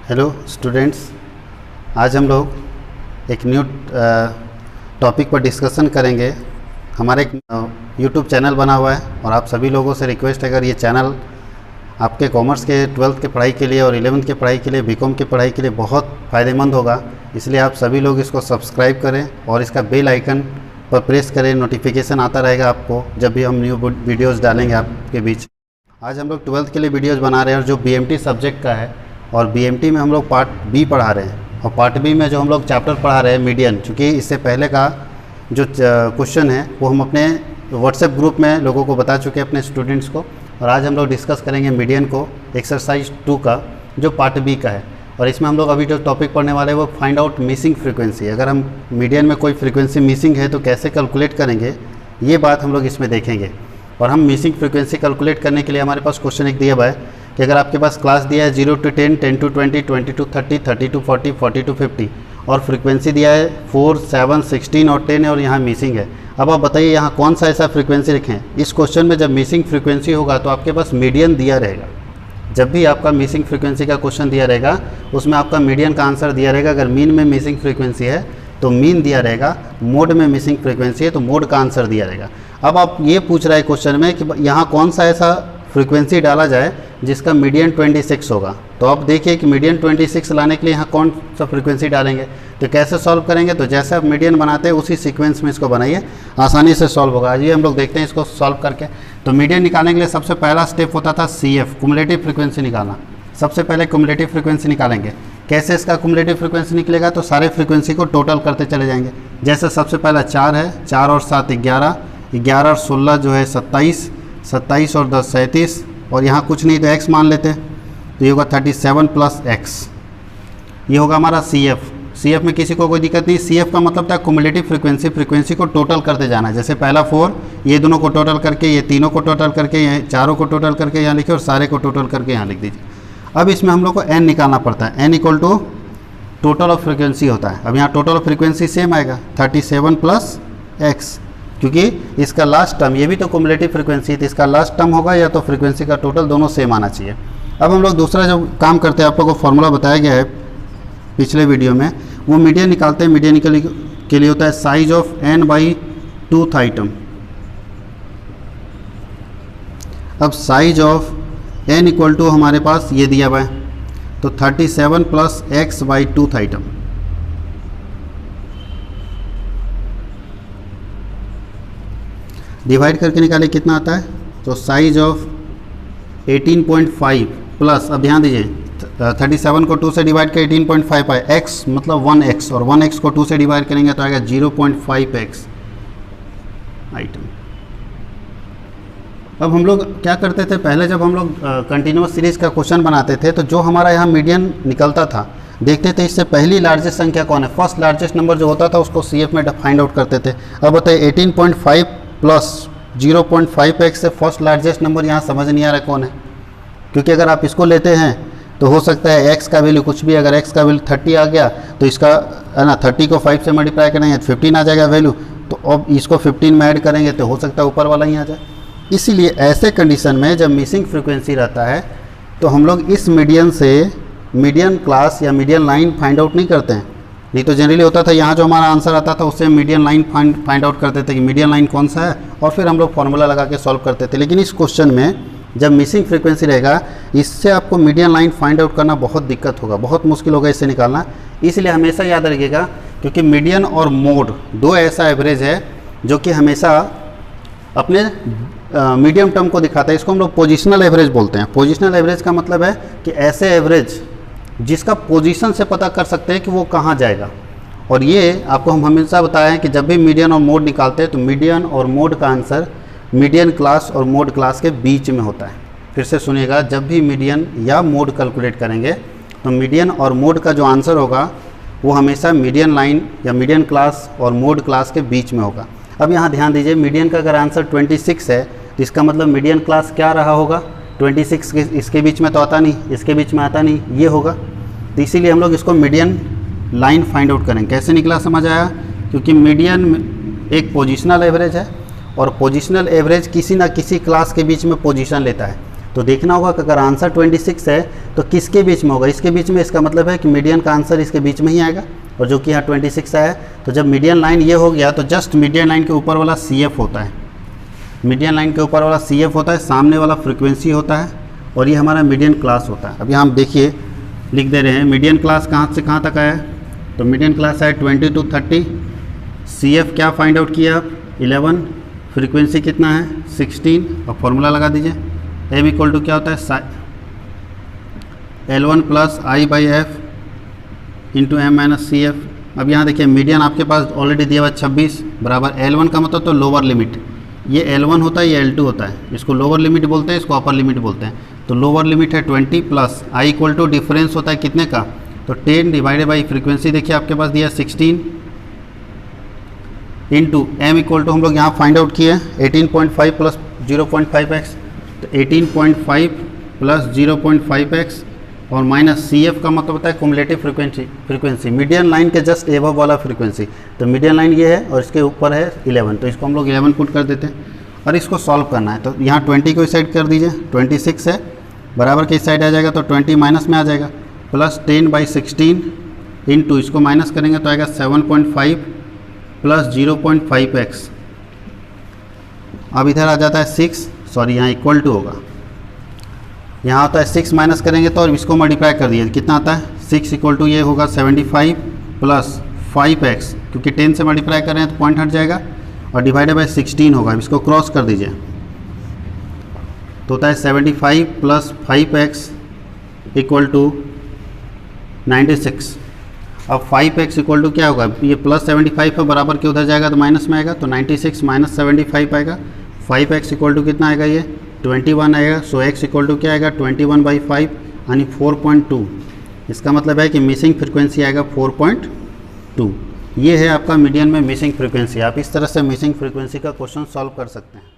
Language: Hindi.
हेलो स्टूडेंट्स, आज हम लोग एक न्यू टॉपिक पर डिस्कशन करेंगे। हमारे एक यूट्यूब चैनल बना हुआ है और आप सभी लोगों से रिक्वेस्ट है, अगर ये चैनल आपके कॉमर्स के 12th के पढ़ाई के लिए और 11th के पढ़ाई के लिए, बीकॉम की पढ़ाई के लिए बहुत फ़ायदेमंद होगा। इसलिए आप सभी लोग इसको सब्सक्राइब करें और इसका बेल आइकन पर प्रेस करें। नोटिफिकेशन आता रहेगा आपको जब भी हम न्यू वीडियोज़ डालेंगे आपके बीच। आज हम लोग 12th के लिए वीडियोज़ बना रहे हैं और जो BMT सब्जेक्ट का है, और BMT में हम लोग पार्ट बी पढ़ा रहे हैं। और पार्ट बी में जो हम लोग चैप्टर पढ़ा रहे हैं मीडियन, चूँकि इससे पहले का जो क्वेश्चन है वो हम अपने व्हाट्सएप ग्रुप में लोगों को बता चुके हैं, अपने स्टूडेंट्स को। और आज हम लोग डिस्कस करेंगे मीडियन को, एक्सरसाइज 2 का जो पार्ट बी का है। और इसमें हम लोग अभी जो टॉपिक पढ़ने वाले हैं वो फाइंड आउट मिसिंग फ्रीक्वेंसी। अगर हम मीडियन में कोई फ्रीक्वेंसी मिसिंग है तो कैसे कैलकुलेट करेंगे, ये बात हम लोग इसमें देखेंगे। और हम मिसिंग फ्रीक्वेंसी कैलकुलेट करने के लिए हमारे पास क्वेश्चन एक दिया हुआ है कि अगर आपके पास क्लास दिया है 0 to 10, 10 to 20, 20 to 30, 30 to 40, 40 to 50 और फ्रीक्वेंसी दिया है 4, 7, 16 और 10 है और यहाँ मिसिंग है। अब आप बताइए यहाँ कौन सा ऐसा फ्रीक्वेंसी रखें। इस क्वेश्चन में जब मिसिंग फ्रीक्वेंसी होगा तो आपके पास मीडियन दिया रहेगा। जब भी आपका मिसिंग फ्रीक्वेंसी का क्वेश्चन दिया रहेगा उसमें आपका मीडियन का आंसर दिया रहेगा। अगर मीन में मिसिंग फ्रीक्वेंसी है तो मीन दिया रहेगा, मोड में मिसिंग फ्रीक्वेंसी है तो मोड का आंसर दिया रहेगा। अब आप ये पूछ रहे हैं क्वेश्चन में कि यहाँ कौन सा ऐसा फ्रीक्वेंसी डाला जाए जिसका मीडियन 26 होगा। तो आप देखिए कि मीडियन 26 लाने के लिए यहाँ कौन सा फ्रीक्वेंसी डालेंगे। तो कैसे सॉल्व करेंगे, तो जैसे आप मीडियन बनाते हैं उसी सीक्वेंस में इसको बनाइए, आसानी से सॉल्व होगा। आइए हम लोग देखते हैं इसको सॉल्व करके। तो मीडियन निकालने के लिए सबसे पहला स्टेप होता था CF, कुमुलेटिव फ्रीक्वेंसी निकालना। सबसे पहले कुमुलेटिव फ्रीक्वेंसी निकालेंगे। कैसे इसका कुमुलेटिव फ्रीक्वेंसी निकलेगा, तो सारे फ्रीक्वेंसी को टोटल करते चले जाएंगे। जैसे सबसे पहला 4 है, 4 और 7 11, 11 और 16 जो है 27, 27 और 10 37, और यहाँ कुछ नहीं तो x मान लेते हैं तो ये होगा 37 प्लस x। ये होगा हमारा CF। CF में किसी को कोई दिक्कत नहीं। CF का मतलब था कुमुलेटिव फ्रीक्वेंसी, फ्रीक्वेंसी को टोटल करते जाना है। जैसे पहला 4, ये दोनों को टोटल करके, ये तीनों को टोटल करके, ये चारों को टोटल करके यहाँ लिखिए और सारे को टोटल करके यहाँ लिख दीजिए। अब इसमें हम लोग को n निकालना पड़ता है। n equal to total of frequency होता है। अब यहाँ टोटल ऑफ फ्रीक्वेंसी सेम आएगा 37 प्लस x, क्योंकि इसका लास्ट टर्म, ये भी तो कुमुलेटिव फ्रीक्वेंसी थी, इसका लास्ट टर्म होगा या तो फ्रीक्वेंसी का टोटल, दोनों सेम आना चाहिए। अब हम लोग दूसरा जो काम करते हैं, आप लोगों को फॉर्मूला बताया गया है पिछले वीडियो में, वो मीडियन निकालते हैं। मीडियन के लिए होता है साइज ऑफ n/2th आइटम। अब size of n equal to हमारे पास ये दिया हुआ है, तो 37 प्लस x/2th आइटम। डिवाइड करके निकाले कितना आता है, तो साइज ऑफ 18.5 प्लस, अब ध्यान दीजिए 37 को 2 से डिवाइड कर 18.5 आए, x मतलब 1x, और 1x को 2 से डिवाइड करेंगे तो आएगा 0.5x आइटम। अब हम लोग क्या करते थे, पहले जब हम लोग कंटिन्यूअस सीरीज़ का क्वेश्चन बनाते थे तो जो हमारा यहाँ मीडियन निकलता था, देखते थे इससे पहली लार्जेस्ट संख्या कौन है, फर्स्ट लार्जेस्ट नंबर जो होता था उसको CF में फाइंड आउट करते थे। अब बताइए 18.5 प्लस 0.5x से फर्स्ट लार्जेस्ट नंबर यहाँ समझ नहीं आ रहा कौन है, क्योंकि अगर आप इसको लेते हैं तो हो सकता है x का वैल्यू कुछ भी, अगर x का वैल्यू 30 आ गया तो इसका है ना 30 को 5 से मल्टीप्लाई करेंगे तो 15 आ जाएगा वैल्यू, तो अब इसको 15 में ऐड करेंगे तो हो सकता है ऊपर वाला ही आ जाए। इसीलिए ऐसे कंडीशन में जब मिसिंग फ्रीक्वेंसी रहता है तो हम लोग इस मीडियन से मीडियन क्लास या मीडियन लाइन फाइंड आउट नहीं करते हैं। नहीं तो जनरली होता था यहाँ जो हमारा आंसर आता था उससे मीडियन लाइन फाइंड आउट करते थे कि मीडियन लाइन कौन सा है, और फिर हम लोग फार्मूला लगा के सॉल्व करते थे। लेकिन इस क्वेश्चन में जब मिसिंग फ्रीक्वेंसी रहेगा, इससे आपको मीडियन लाइन फाइंड आउट करना बहुत दिक्कत होगा, बहुत मुश्किल होगा इससे निकालना। इसलिए हमेशा याद रखिएगा, क्योंकि मीडियन और मोड दो ऐसा एवरेज है जो कि हमेशा अपने मीडियम टर्म को दिखाता है। इसको हम लोग पोजिशनल एवरेज बोलते हैं। पोजिशनल एवरेज का मतलब है कि ऐसे एवरेज जिसका पोजीशन से पता कर सकते हैं कि वो कहाँ जाएगा। और ये आपको हम हमेशा बताए हैं कि जब भी मीडियन और मोड निकालते हैं तो मीडियन और मोड का आंसर मीडियन क्लास और मोड क्लास के बीच में होता है। फिर से सुनिएगा, जब भी मीडियन या मोड कैलकुलेट करेंगे तो मीडियन और मोड का जो आंसर होगा वो हमेशा मीडियन लाइन या मीडियन क्लास और मोड क्लास के बीच में होगा। अब यहाँ ध्यान दीजिए, मीडियन का अगर आंसर 26 है तो इसका मतलब मीडियन क्लास क्या रहा होगा, 26 के इसके बीच में तो आता नहीं, इसके बीच में आता नहीं, ये होगा। तो इसीलिए हम लोग इसको मीडियन लाइन फाइंड आउट करेंगे। कैसे निकला समझ आया, क्योंकि मीडियन एक पोजिशनल एवरेज है और पोजिशनल एवरेज किसी ना किसी क्लास के बीच में पोजीशन लेता है। तो देखना होगा कि अगर आंसर 26 है तो किसके बीच में होगा, इसके बीच में, इसका मतलब है कि मीडियन का आंसर इसके बीच में ही आएगा। और जो कि यहाँ 26 आया, तो जब मीडियन लाइन ये हो गया तो जस्ट मीडियन लाइन के ऊपर वाला CF होता है, मीडियन लाइन के ऊपर वाला CF होता है, सामने वाला फ्रीक्वेंसी होता है, और ये हमारा मीडियन क्लास होता है। अब यहाँ हम देखिए लिख दे रहे हैं मीडियन क्लास कहाँ से कहाँ तक आया, तो मीडियन क्लास है 20 to 30, CF क्या फाइंड आउट किया आप 11, फ्रीक्वेंसी कितना है 16, और फॉर्मूला लगा दीजिए m इक्वल टू क्या होता है L1 plus I/f into m minus CF। अब यहाँ देखिए मीडियन आपके पास ऑलरेडी दिया हुआ 26 बराबर L1 का मतलब तो लोअर लिमिट, ये L1 होता है, ये L2 होता है, इसको लोअर लिमिट बोलते हैं, इसको अपर लिमिट बोलते हैं। तो लोअर लिमिट है 20 plus I equal to difference होता है कितने का, तो 10 डिवाइडेड बाई फ्रीक्वेंसी देखिए आपके पास दिया 16 इंटू m इक्वल टू हम लोग यहाँ फाइंड आउट किए 18.5 प्लस 0.5x, तो 18.5 प्लस 0.5x और माइनस CF का मतलब होता है कुमुलेटिव फ्रीक्वेंसी, मीडियन लाइन के जस्ट एबव वाला फ्रीक्वेंसी। तो मीडियन लाइन ये है और इसके ऊपर है 11, तो इसको हम लोग 11 पुट कर देते हैं और इसको सॉल्व करना है। तो यहाँ 20 को इस साइड कर दीजिए, 26 है बराबर के इस साइड आ जाएगा, तो 20 माइनस में आ जाएगा, प्लस 10/16 इंटू इसको माइनस करेंगे तो आएगा 7.5 प्लस 0.5x। अब इधर आ जाता है 6, सॉरी यहाँ इक्वल टू होगा, यहाँ आता है 6 माइनस करेंगे तो और इसको मल्टीप्लाई कर दिए कितना आता है 6 इक्वल टू ये होगा 75 प्लस 5x, क्योंकि 10 से मल्टीप्लाई कर रहे हैं तो पॉइंट हट जाएगा, और डिवाइडेड बाई 16 होगा, इसको क्रॉस कर दीजिए तो होता है 75 प्लस 5x इक्वल टू 96। अब 5x इक्वल टू क्या होगा, ये प्लस 75 है बराबर के उधर जाएगा तो माइनस में आएगा, तो 96 माइनस 75 आएगा, 5x इक्वल टू कितना आएगा ये 21 आएगा। सो x इक्वल टू क्या आएगा 21/5 यानी 4.2। इसका मतलब है कि मिसिंग फ्रीक्वेंसी आएगा 4.2। ये है आपका मीडियन में मिसिंग फ्रीक्वेंसी। आप इस तरह से मिसिंग फ्रीक्वेंसी का क्वेश्चन सॉल्व कर सकते हैं।